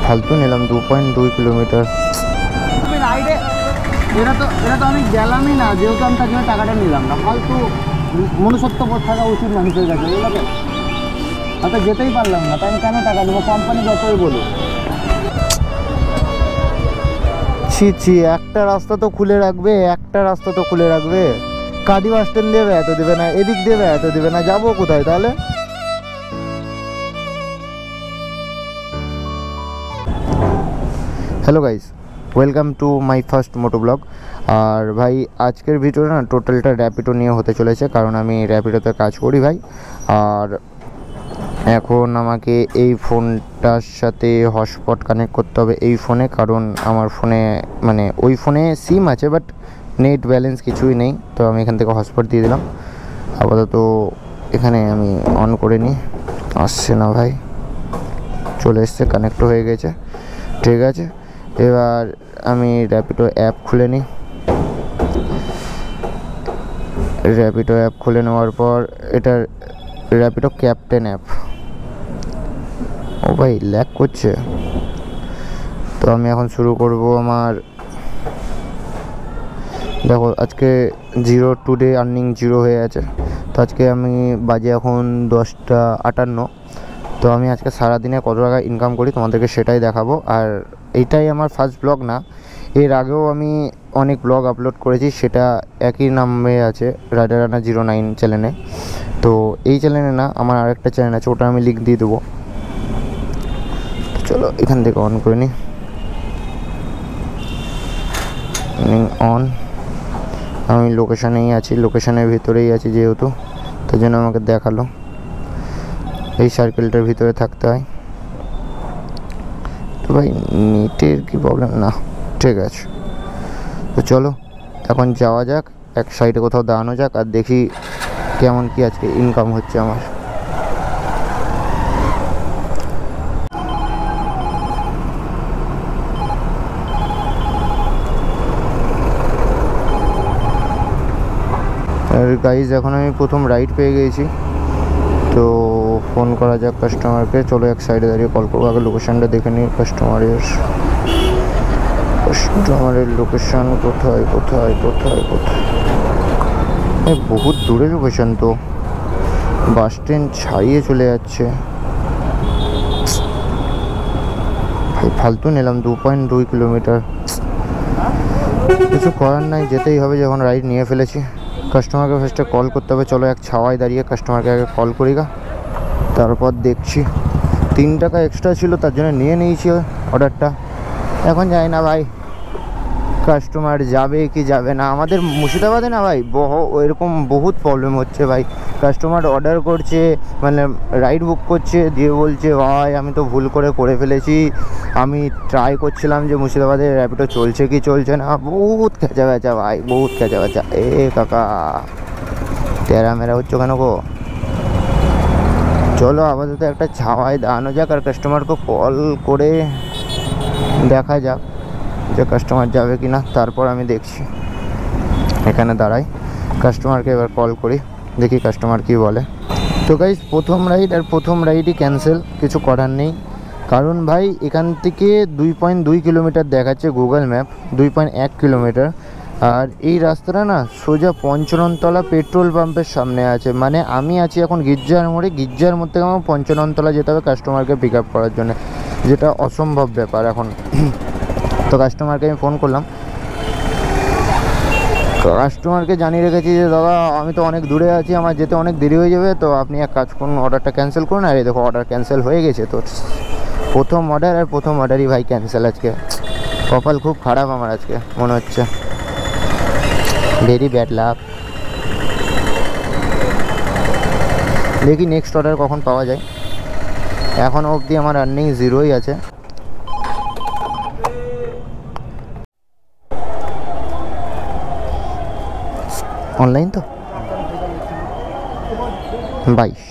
ফালতু নিলাম 2.2 কিলোমিটার। এটা তো আমি গেলামই না, যেহেতু আমি তার জন্য টাকাটা নিলাম না। ফালতু মনুষ্যত্ববোধ থাকা উচিত মানুষের কাছে, বুঝলো? হয়তো যেতেই পারলাম না, তাই আমি কেন টাকা দেবো? কোম্পানি যতই বলুক। ছি, একটা রাস্তা তো খুলে রাখবে, একটা রাস্তা তো খুলে রাখবে। কাদি বাস স্ট্যান্ড দেবে এত দেবে না, এদিক দেবে এত দেবে না, যাবো কোথায় তাহলে? Hello guys, welcome to my first moto vlog. আর ভাই আজকের ভিডিওটা না টোটালটা র্যাপিডো নিয়ে হতে চলেছে, কারণ আমি র্যাপিডোতে কাজ করি ভাই। আর এখন আমাকে এই ফোনটার সাথে হটস্পট কানেক্ট করতে হবে এই ফোনে, কারণ আমার ফোনে মানে ওই ফোনে সিম আছে বাট নেট ব্যালেন্স কিছুই নেই। তো আমি এখান থেকে হটস্পট দিয়ে দিলাম। আপাতত এখানে আমি অন করে নিই। আসছে না ভাই, চলে এসছে, কানেক্ট হয়ে গেছে, ঠিক আছে। এবার আমি র্যাপিডো অ্যাপ খুলে নিই। র্যাপিডো অ্যাপ খুলে নেওয়ার পর এটা র্যাপিডো ক্যাপ্টেন অ্যাপ। ও ভাই ল্যাগ করছে, তো আমি এখন শুরু করব আমার। দেখো আজকে টুডে আর্নিং 0 হয়ে আছে। তো আজকে আমি বাজে এখন 10:58। তো আমি আজকে সারাদিনে কত টাকা ইনকাম করি তোমাদেরকে সেটাই দেখাবো। আর এইটাই আমার ফার্স্ট ব্লগ না, এর আগেও আমি অনেক ব্লগ আপলোড করেছি, সেটা একই নামে আছে, রাইডারানা 09 চ্যানেলে। তো এই চ্যানেলে না, আমার আরেকটা চ্যানেল আছে, ওটা আমি লিঙ্ক দিয়ে দেবো। চলো এখান থেকে অন করে নিই। অন, আমি লোকেশানেই আছি, লোকেশানের ভিতরেই আছি যেহেতু, তার জন্য আমাকে দেখালো এই সার্কেলটার ভিতরে থাকতে হয়। তো ভাই নেটের কি প্রবলেম? না, ঠিক আছে। তো চলো এখন যাওয়া যাক, এক সাইডে কোথাও দাঁড়ানো যাক, আর দেখি কেমন কি আজকে ইনকাম হচ্ছে আমার। আর গাইজ এখন আমি প্রথম রাইড পেয়ে গেছি, তো ফোন করা যাক কাস্টমারকে। চলো এক সাইডে দাঁড়িয়ে কল করবো, আগে লোকেশানটা দেখে নিই কাস্টমারের লোকেশান কোথায় কোথায় কোথায় কোথায়। বহুত দূরে লোকেশান, তো বাস স্ট্যান্ড ছাড়িয়ে চলে যাচ্ছে ভাই। ফালতু নিলাম 2.2 কিলোমিটার। কিছু করার নাই, যেতেই হবে যখন রাইড নিয়ে ফেলেছি। কাস্টমারকে ফার্স্টে কল করতে হবে। চলো এক ছাওয়ায় দাঁড়িয়ে কাস্টমারকে আগে কল করি গা, তারপর দেখছি। 3 টাকা এক্সট্রা ছিল, তার জন্য নিয়ে নিয়েছি অর্ডারটা। এখন যাই না ভাই কাস্টমার যাবে কি যাবে না। আমাদের মুর্শিদাবাদে না ভাই এরকম বহুত প্রবলেম হচ্ছে ভাই। কাস্টমার অর্ডার করছে, মানে রাইড বুক করছে, দিয়ে বলছে ভাই আমি তো ভুল করে ফেলেছি, আমি ট্রাই করছিলাম যে মুর্শিদাবাদে র্যাপিডো চলছে কি চলছে না। বহুত খেঁচা বেচা ভাই, বহুত খেঁচা বেচা। কাকা তেরা মেরা হচ্ছে কেন গো? চলো আপাতত একটা ছাওয়ায় দাঁড়ানো যাক, আর কাস্টমারকে কল করে দেখা যাক যে কাস্টমার যাবে কি না, তারপর আমি দেখছি। এখানে দাঁড়াই, কাস্টমারকে এবার কল করি, দেখি কাস্টমার কি বলে। তো গাইস প্রথম রাইডই ক্যান্সেল, কিছু করার নেই, কারণ ভাই এখান থেকে 2.2 কিলোমিটার দেখাচ্ছে গুগল ম্যাপ, 2.1 কিলোমিটার। আর এই রাস্তাটা না সোজা পঞ্চননতলা পেট্রোল পাম্পের সামনে আছে। মানে আমি আছি এখন গির্জার মোড়ে, গির্জার মোড় থেকে আমার পঞ্চননতলা যেতে হবে কাস্টমারকে পিক আপ করার জন্য, যেটা অসম্ভব ব্যাপার এখন। তো কাস্টমারকে আমি ফোন করলাম, কাস্টমারকে জানিয়ে রেখেছি যে দাদা আমি তো অনেক দূরে আছি, আমার যেতে অনেক দেরি হয়ে যাবে, তো আপনি এক কাজ করুন, অর্ডারটা ক্যান্সেল করুন। আর এই দেখো অর্ডার ক্যান্সেল হয়ে গেছে। তো প্রথম অর্ডারই ভাই ক্যান্সেল আজকে। কপাল খুব খারাপ আমার আজকে মনে হচ্ছে, ভেরি ব্যাড লাক। দেখি নেক্সট অর্ডার কখন পাওয়া যায়। এখনও অবধি আমার আর্নিং 0ই আছে। অনলাইন তো 22।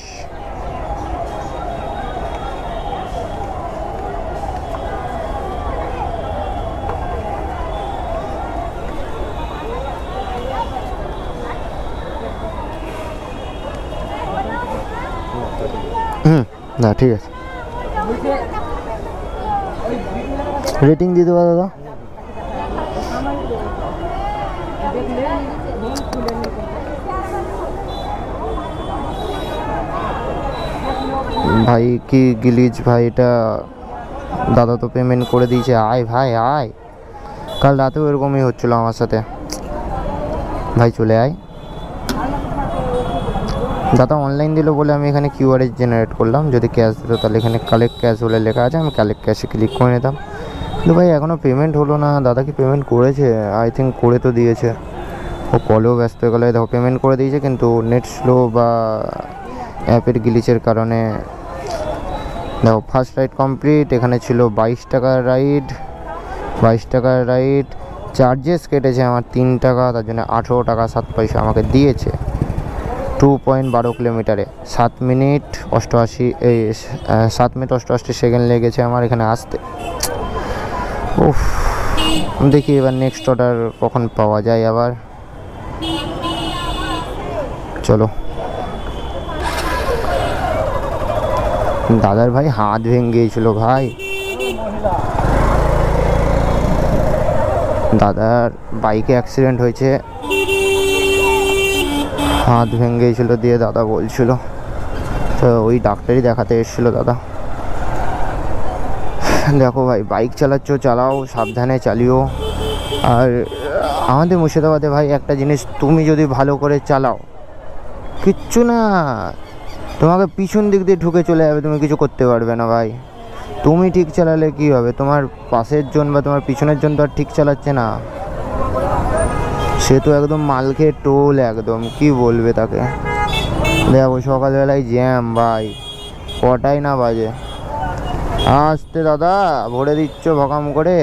না ঠিক আছে। রেটিং দিয়ে দেবো দাদা। ভাই কি গিলিজ ভাই, এটা দাদা তো পেমেন্ট করে দিয়েছে, আয় ভাই আয়। কাল রাতেও এরকমই হচ্ছিলো আমার সাথে, ভাই চলে আয়। দাদা অনলাইন দিল বলে আমি এখানে কিউআর জেনারেট করলাম, যদি ক্যাশ দিত তাহলে এখানে কালেক্ট ক্যাশ বলে লেখা আছে, আমি কালেক্ট ক্যাশে ক্লিক করে নিতাম। কিন্তু ভাই এখনও পেমেন্ট হলো না। দাদা কি পেমেন্ট করেছে? আই থিঙ্ক করে তো দিয়েছে, ও কলেও ব্যস্ত হয়ে গেলো। দেখো পেমেন্ট করে দিয়েছে, কিন্তু নেট স্লো বা অ্যাপের গ্লিচের কারণে। দেখো ফার্স্ট রাইড কমপ্লিট, এখানে ছিল 22 টাকার রাইড, 22 টাকার রাইড। চার্জেস কেটেছে আমার 3 টাকা, তার জন্য 18 টাকা 7 পয়সা আমাকে দিয়েছে। 2.12 কিলোমিটারে 7 মিনিট 88 সেকেন্ড লেগেছে আমার এখানে আসতে। উফ, দেখি এবার নেক্সট অর্ডার কখন পাওয়া যায় আবার। চলো। দাদার ভাই হাত ভেঙে গিয়েছিল ভাই, দাদার বাইকে অ্যাক্সিডেন্ট হয়েছে, হাত ভেঙে গিয়েছিল, দিয়ে দাদা বলছিল তো ওই ডাক্তারই দেখাতে এসেছিল দাদা। দেখো ভাই বাইক চালাচ্ছ চালাও, সাবধানে চালিও। আর আমাদের মুর্শিদাবাদে ভাই একটা জিনিস, তুমি যদি ভালো করে চালাও কিচ্ছু না, তোমাকে পিছন দিক দিয়ে ঢুকে চলে যাবে, তুমি কিছু করতে পারবে না ভাই। তুমি ঠিক চালালে কি হবে, তোমার পাশের জন বা তোমার পিছনের জন তো আর ঠিক চালাচ্ছে না, সে তো একদম মালকে টোল, একদম কি বলবে তাকে। দেখো সকালবেলায় জ্যাম ভাই, কটাই না বাজে। আসতে দাদা ভরে দিচ্ছ ভকাম করে।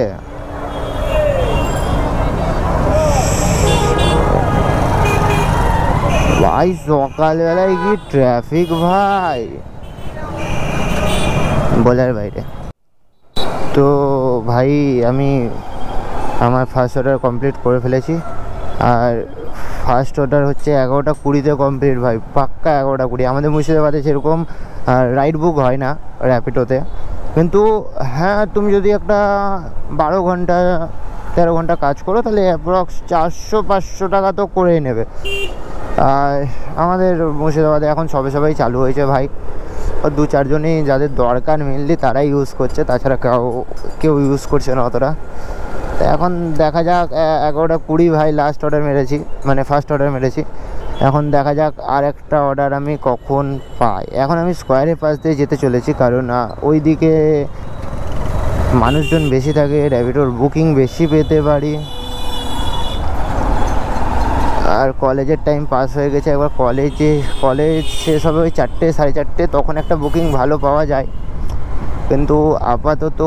ভাই সকালবেলায় কি ট্রাফিক ভাই, বলার বাইরে। তো ভাই আমি আমার ফার্স্ট অর্ডার কমপ্লিট করে ফেলেছি, আর ফার্স্ট অর্ডার হচ্ছে 11:20 কমপ্লিট ভাই, পাক্কা 11:20। আমাদের মুর্শিদাবাদে সেরকম রাইড বুক হয় না র্যাপিডোতে, কিন্তু হ্যাঁ তুমি যদি একটা 12 ঘন্টা 13 ঘন্টা কাজ করো তাহলে অ্যাপ্রক্স 400-500 টাকা তো করেই নেবে। আর আমাদের মুর্শিদাবাদে এখন সবাই চালু হয়েছে ভাই, 2-4 জনই যাদের দরকার মেনলি তারাই ইউজ করছে, তাছাড়া কেউ ইউজ করছে না অতটা। তো এখন দেখা যাক, 11:20 ভাই লাস্ট অর্ডার মেরেছি, মানে ফার্স্ট অর্ডার মেরেছি। এখন দেখা যাক আর একটা অর্ডার আমি কখন পাই। এখন আমি স্কোয়ারের পাশ দিয়ে যেতে চলেছি, কারণ ওই দিকে মানুষজন বেশি থাকে, র্যাপিডোর বুকিং বেশি পেতে পারি। আর কলেজের টাইম পাস হয়ে গেছে, একবার কলেজ শেষ হবে ওই 4টে 4:30, তখন একটা বুকিং ভালো পাওয়া যায়। কিন্তু আপাতত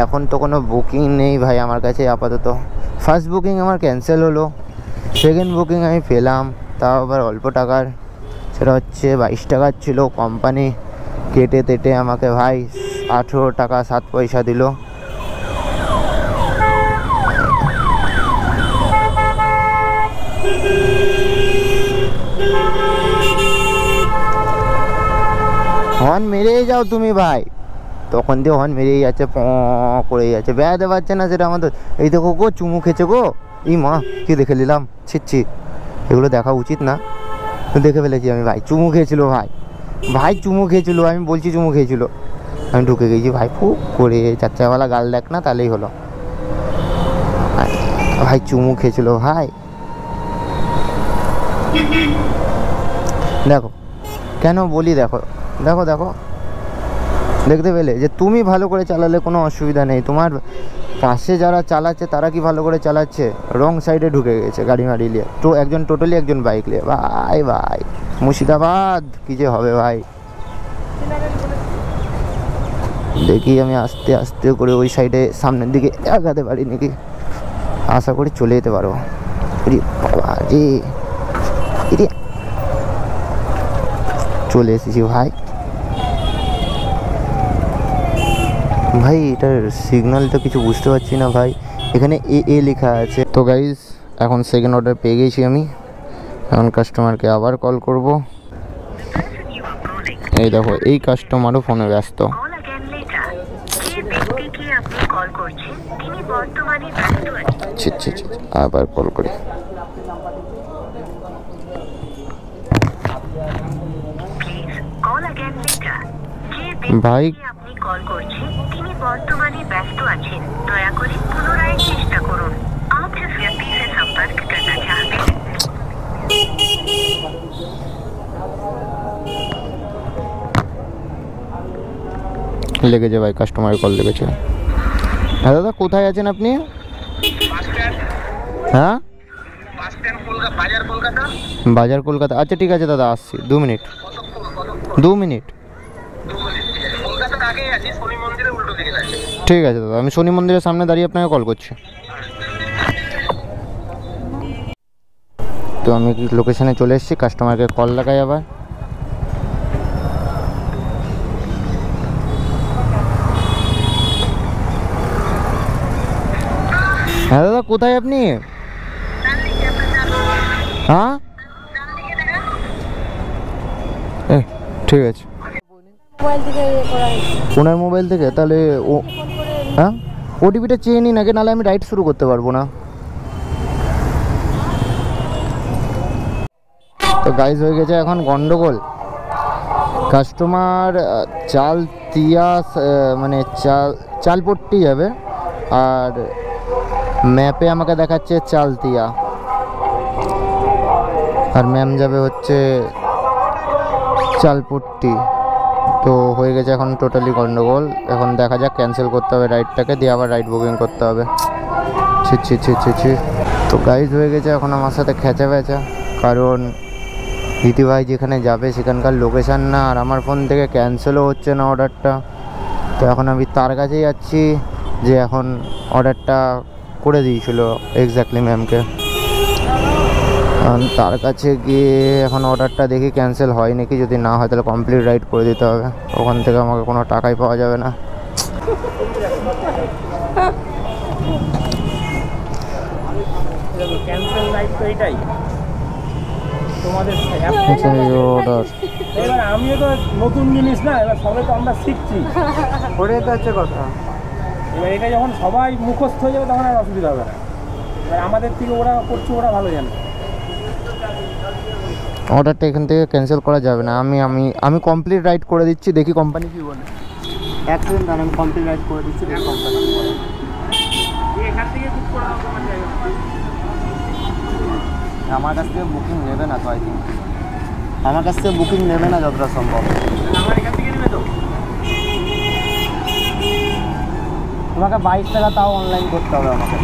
এখন তো কোনো বুকিং নেই ভাই আমার কাছে আপাতত। ফার্স্ট বুকিং আমার ক্যান্সেল হলো, সেকেন্ড বুকিং আমি পেলাম, তাও আবার অল্প টাকার, সেটা হচ্ছে 22 টাকার ছিল। কোম্পানি কেটে আমাকে ভাই 18 টাকা 7 পয়সা দিল। হর্ন মেরেই যাও তুমি ভাই, তখন দিয়ে হর্ন মেরেই যাচ্ছে, করেই যাচ্ছে, বেড়াতে পারছে না সেটা আমাদের। এই দেখো গো চুমু খেয়েছে গো, এই মা কি দেখে নিলাম, ছিচ্ছি, এগুলো দেখা উচিত না, দেখে ফেলেছি আমি ভাই। চুমু খেয়েছিল ভাই চুমু খেয়েছিল, আমি বলছি চুমু খেয়েছিল, আমি ঢুকে গেছি ভাই ফুক করে, 4 চাকাওয়ালা গাল দেখ না তাহলেই হলো ভাই, চুমু খেয়েছিল ভাই। দেখো কেন বলি, দেখো দেখতে পেলে যে তুমি ভালো করে চালালে কোনো অসুবিধা নেই, তোমার পাশে যারা চালাচ্ছে তারা কি ভালো করে চালাচ্ছে, রং সাইডে ঢুকে গেছে গাড়ি মারি নিয়ে, তো একজন টোটালি একজন বাইক নিয়ে। ভাই মুর্শিদাবাদ কি যে হবে ভাই। দেখি আমি আস্তে আস্তে করে ওই সাইডে সামনের দিকে আগাতে পারি নাকি, আশা করি চলে যেতে পারবো। বাবা রে, চলে এসেছি ভাই। এটার সিগন্যাল তো কিছু বুঝতে পারছি না ভাই, এখানে এ লেখা আছে। তো গাইস এখন সেকেন্ড অর্ডার পেয়ে গেছি আমি, এখন কাস্টমারকে আবার কল করব। এই দেখো এই কাস্টমারও ফোনে ব্যস্ত, সমস্যা। যে ব্যক্তিকে আপনি কল করছেন তিনি বর্তমানে ব্যস্ত আছেন। আবার কল করি। Please call again later. যে ভাই ব্যক্তিকে আপনি কল করছেন তিনি বর্তমানে ব্যস্ত আছেন, দয়া করে পুনরায় চেষ্টা করুন। आप जिस व्यक्ति से संपर्क करना चाहते हैं লেগেছে ভাই, কাস্টমার কল লেগেছে। হ্যাঁ দাদা, কোথায় আছেন আপনি? হ্যাঁ, বাজার কলকাতা। আচ্ছা ঠিক আছে দাদা, আসছি 2 মিনিট। 2 মিনিট ঠিক আছে দাদা, আমি শনি মন্দিরের সামনে দাঁড়িয়ে আপনাকে কল করছি। তো আমি লোকেশনে চলে এসেছি, কাস্টমারকে কল লাগাই আবার। হ্যাঁ দাদা, কোথায় আপনি? হ্যাঁ ঠিক আছে। ওনার মোবাইল থেকে? তাহলে ও হ্যাঁ, ওটিপিটা চেয়ে নিন আগে, নাহলে আমি রাইড শুরু করতে পারবো না। তো গাইজ হয়ে গেছে এখন গন্ডগোল। কাস্টমার চালতিয়া মানে চালপট্টি যাবে, আর ম্যাপে আমাকে দেখাচ্ছে চালতিয়া, আর ম্যাম যাবে হচ্ছে চালপট্টি। তো হয়ে গেছে এখন টোটালি গন্ডগোল। এখন দেখা যাক, ক্যান্সেল করতে হবে রাইডটাকে, দিয়ে আবার রাইড বুকিং করতে হবে। ছি। তো গাইজ হয়ে গেছে এখন আমার সাথে খেচা বেচা, কারণ দিদি ভাই যেখানে যাবে সেখানকার লোকেশান না, আর আমার ফোন থেকে ক্যান্সেলও হচ্ছে না অর্ডারটা। তো এখন আমি তার কাছে যাচ্ছি, যে এখন অর্ডারটা করে দিয়েছিল এক্স্যাক্টলি ম্যামকে। তার কাছে গিয়ে এখন অর্ডারটা দেখি ক্যান্সেল হয় নাকি, যদি না হয় তাহলে কমপ্লিট রাইড করে দিতে হবে। ওখান থেকে আমাকে কোনো টাকাই পাওয়া যাবে না। ক্যান্সেল রাইড তো এটাই তোমাদের অর্ডার। এবার আমিও তো নতুন জিনিস না, এবার সবাই তো আমরা শিখছি, ওটাই তো হচ্ছে কথা। এবার এটা যখন সবাই মুখস্থ হয়ে যাবে তখন আর অসুবিধা হবে না। এবার আমাদের থেকে ওরা করছে, ওরা ভালো জানে। অর্ডারটা এখান থেকে ক্যান্সেল করা যাবে না। আমি কমপ্লিট রাইড করে দিচ্ছি, দেখি কোম্পানি কী বলে। এক সেকেন্ড দাঁড়ান, আমি কমপ্লিট রাইড করে দিচ্ছি, দেখি কোম্পানি এখান থেকে বুক করা হবে। আমার কাছ থেকে বুকিং নেবে না তো, আই থিঙ্ক আমার কাছ থেকে বুকিং নেবে না যতটা সম্ভব। আমার এখান থেকে নেবে তো, তোমাকে 22 টাকা তাও অনলাইন করতে হবে আমাকে।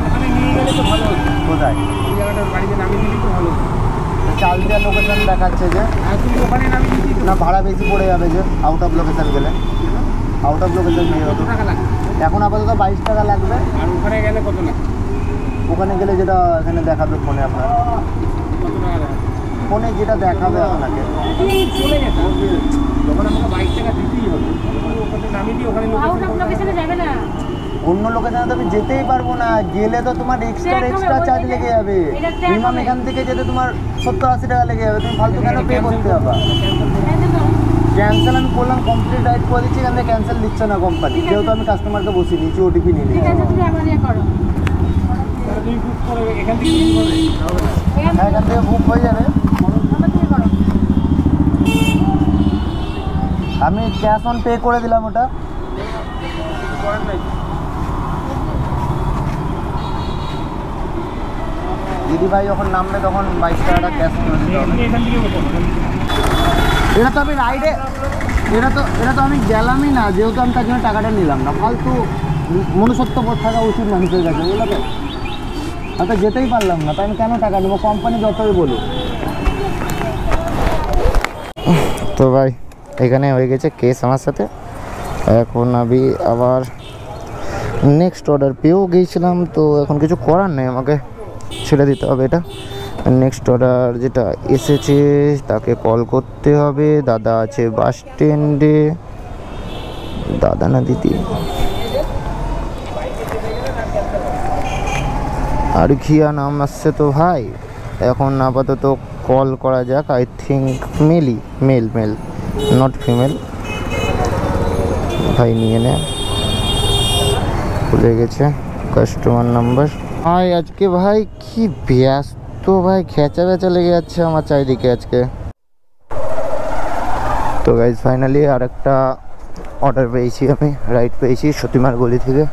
ওখানে নিয়ে গেলে তো ভালো হতো। কোথায়? এই জায়গাটার বাড়িতে নামিয়ে দিলেই তো ভালো হতো। চাল দেওয়ার লোকেশন দেখাচ্ছে যে তুমি ওখানে নামিয়ে দিচ্ছি না, ভাড়া বেশি পড়ে যাবে যে আউট অফ লোকেশন গেলে। আউট অফ লোকেশন নিয়ে কত টাকা লাগবে? এখন আপাতত 22 টাকা লাগবে। আর ওখানে গেলে কত লাগবে? ওখানে গেলে যেটা এখানে দেখাবে ফোনে, আপনার ফোনে যেটা দেখাবে আপনাকে চলে যেতে হবে। যখন আমাকে 22 টাকা দিতেই হবে, ওখানে নামিয়ে দিই। ওখানে লোকেশনে যাবে না, অন্য লোকেশনে তো আমি যেতেই পারবো না। গেলে তো তোমার এক্সট্রা চার্জ লেগে যাবে। মিনিমাম এখান থেকে যেতে তোমার 70-80 টাকা লেগে যাবে। তুমি ফালতু কেন পে করতে হবে? ক্যান্সেল আমি করলাম, কমপ্লিট রাইড করে দিচ্ছি, এখান থেকে ক্যান্সেল দিচ্ছে না কোম্পানি, যেহেতু আমি কাস্টমারকে বসিয়ে নিয়েছি, ওটিপি নিয়ে নিচ্ছি। হ্যাঁ, এখান থেকে বুক হয়ে যাবে। আমি ক্যাশ অন পে করে দিলাম ওটা। দিদি ভাই যখন নামবে তখন 22 টাকাটা ক্যাশ করে দিতে হবে। এটা তো আমি রাইডে, এটা তো আমি গেলামই না, যেহেতু আমি তার জন্য টাকাটা নিলাম না। ফালতু মনুষ্যত্ব বোধ থাকা উচিত মানুষের কাছে, বুঝলো তো? হয়তো যেতেই পারলাম না, তাই আমি কেন টাকা নেবো? কোম্পানি যতই বলুক। তো ভাই এখানে হয়ে গেছে কেস আমার সাথে। এখন আমি আবার নেক্সট অর্ডার পেয়েও গিয়েছিলাম, তো এখন কিছু করার নেই, আমাকে ছেড়ে দিতে হবে এটা। নেক্সট অর্ডার যেটা এসেছে তাকে কল করতে হবে। দাদা আছে বাস স্ট্যান্ডে, দাদা না দিদি, আর খিয়া নাম আসছে। তো ভাই এখন আপাতত কল করা যাক। I think male not female. ভাই নিয়ে নে, ভুলে গেছে কাস্টমার নাম্বার। ভাই আজকে ভাই কি ব্যস্ত ভাই, খেঁচা বেচা লেগে যাচ্ছে আমার চারিদিকে আজকে। তো গাইজ ফাইনালি আর একটা অর্ডার পেয়েছি, আমি রাইড পেয়েছি সতীমার গলি থেকে।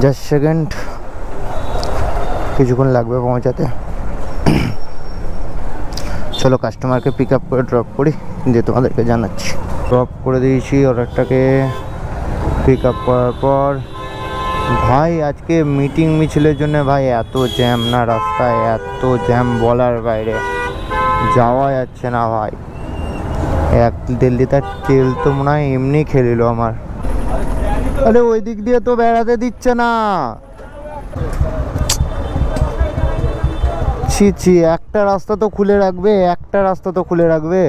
জাস্ট সেকেন্ড, কিছুক্ষণ লাগবে পৌঁছাতে। চলো কাস্টমারকে পিক আপ করে ড্রপ করি, দিয়ে তোমাদেরকে জানাচ্ছি। ড্রপ করে দিয়েছি অর্ডারটাকে। পিক আপ করার পর ভাই আজকে মিটিং মিছিলের জন্য ভাই এত জ্যাম না রাস্তায়, এত জ্যাম বলার বাইরে, যাওয়া যাচ্ছে না ভাই। 1-1.5 লিটার তেল তো মনে হয় এমনি খেলিল আমার। আরে ওই দিক দিয়ে তো বেড়াতে দিচ্ছে না। ছি, একটা রাস্তা তো খুলে রাখবে, একটা রাস্তা তো খুলে রাখবে।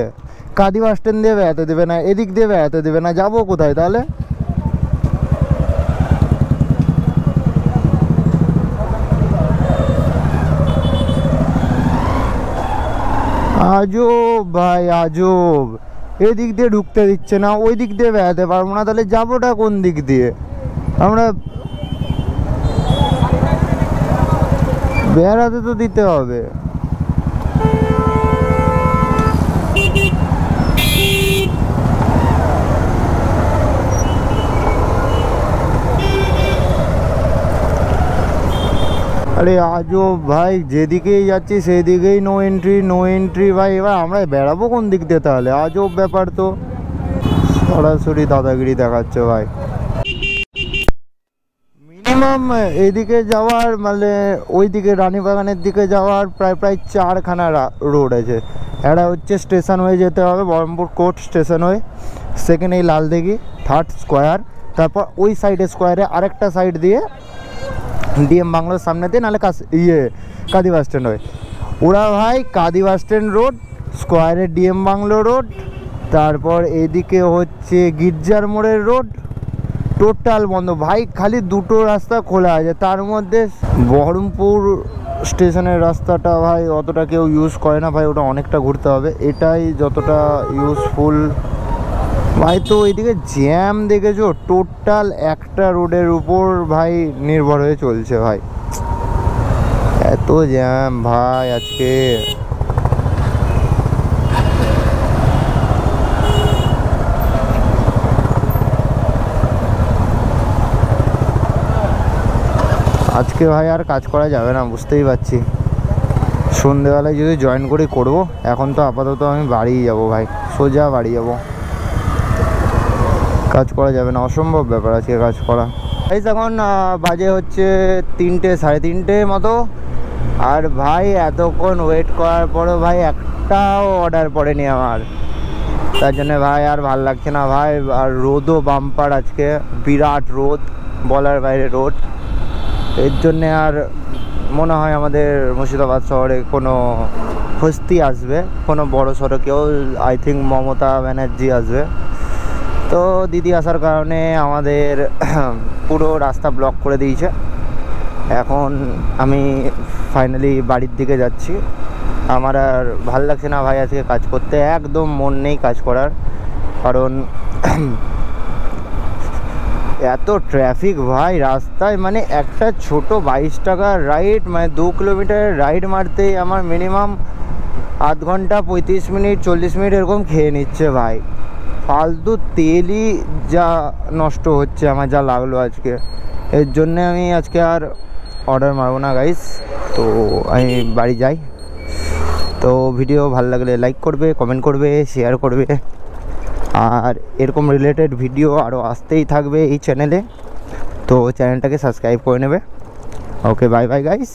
কাদি বাস স্ট্যান্ড দিয়ে বেড়াতে দেবে না, এদিক দিয়ে বেড়াতে দেবে না, যাবো কোথায় তাহলে? আজব ভাই আজব, এদিক দিয়ে ঢুকতে দিচ্ছে না, ওই দিক দিয়ে বেড়াতে পারবো না, তাহলে যাবোটা কোন দিক দিয়ে? আমরা বেড়াতে তো দিতে হবে। আরে আজব ভাই, যেদিকেই যাচ্ছি সেদিকেই নো এন্ট্রি ভাই। এবার আমরা বেড়াবো কোন দিক দিয়ে তাহলে? আজব ব্যাপার তো, সরাসরি দাদাগিরি দেখাচ্ছে ভাই। মিনিমাম এদিকে যাওয়ার মানে ওইদিকে রানীবাগানের দিকে যাওয়ার প্রায় 4খানা রোড আছে। একটা হচ্ছে স্টেশন হয়ে যেতে হবে, বহরমপুর কোর্ট স্টেশন হয়ে, সেকেন্ড এই লালদিঘি, থার্ড স্কোয়ার, তারপর ওই সাইডে স্কোয়ারে আরেকটা সাইড দিয়ে ডিএম বাংলোর সামনে দিয়ে, নাহলে কাদি বাস স্ট্যান্ড হয়। ওরা ভাই কাদি বাস স্ট্যান্ড রোড, স্কোয়ারে ডিএম বাংলো রোড, তারপর এদিকে হচ্ছে গির্জার মোড়ের রোড, টোটাল বন্ধ ভাই। খালি দুটো রাস্তা খোলা আছে, তার মধ্যে বহরমপুর স্টেশনের রাস্তাটা ভাই অতটা কেউ ইউজ করে না ভাই, ওটা অনেকটা ঘুরতে হবে। এটাই যতটা ইউজফুল ভাই। তো এইদিকে জ্যাম দেখেছো, টোটাল একটা রোডের উপর ভাই নির্ভর হয়ে চলছে ভাই, এত জ্যাম ভাই আজকে। আজকে ভাই আর কাজ করা যাবে না, বুঝতেই পারছি। সন্ধেবেলায় যদি জয়েন করে করবো, এখন তো আপাতত আমি বাড়ি যাবো ভাই, সোজা বাড়ি যাবো, কাজ করা যাবে না, অসম্ভব ব্যাপার আজকে কাজ করা। এখন বাজে হচ্ছে 3টে 3:30 মতো। আর ভাই এতক্ষণ ওয়েট করার পরও ভাই একটাও অর্ডার পড়েনি আমার, তার জন্য ভাই আর ভাল লাগছে না ভাই। আর রোদও বাম্পার আজকে, বিরাট রোদ, বলার বাইরে রোদ। এর জন্যে আর মনে হয় আমাদের মুর্শিদাবাদ শহরে কোনো হস্তি আসবে, কোনো বড় সড়ো কেউ, আই থিঙ্ক মমতা ব্যানার্জি আসবে। তো দিদি আসার কারণে আমাদের পুরো রাস্তা ব্লক করে দিয়েছে। এখন আমি ফাইনালি বাড়ির দিকে যাচ্ছি। আমার আর ভাল লাগছে না ভাই আজকে কাজ করতে, একদম মন নেই কাজ করার। কারণ এত ট্রাফিক ভাই রাস্তায়, মানে একটা ছোট 22 টাকার রাইড, মানে 2 কিলোমিটারের রাইড মারতেই আমার মিনিমাম আধ ঘন্টা 35 মিনিট 40 মিনিট এরকম খেয়ে নিচ্ছে ভাই। ফালতু তেলই যা নষ্ট হচ্ছে আমার, যা লাগলো আজকে। এর জন্যে আমি আজকে আর অর্ডার মারবো না গাইস। তো আমি বাড়ি যাই। তো ভিডিও ভালো লাগলে লাইক করবে, কমেন্ট করবে, শেয়ার করবে। আর এরকম রিলেটেড ভিডিও আরও আসতেই থাকবে এই চ্যানেলে, তো চ্যানেলটাকে সাবস্ক্রাইব করে নেবে। ওকে, বাই বাই গাইস।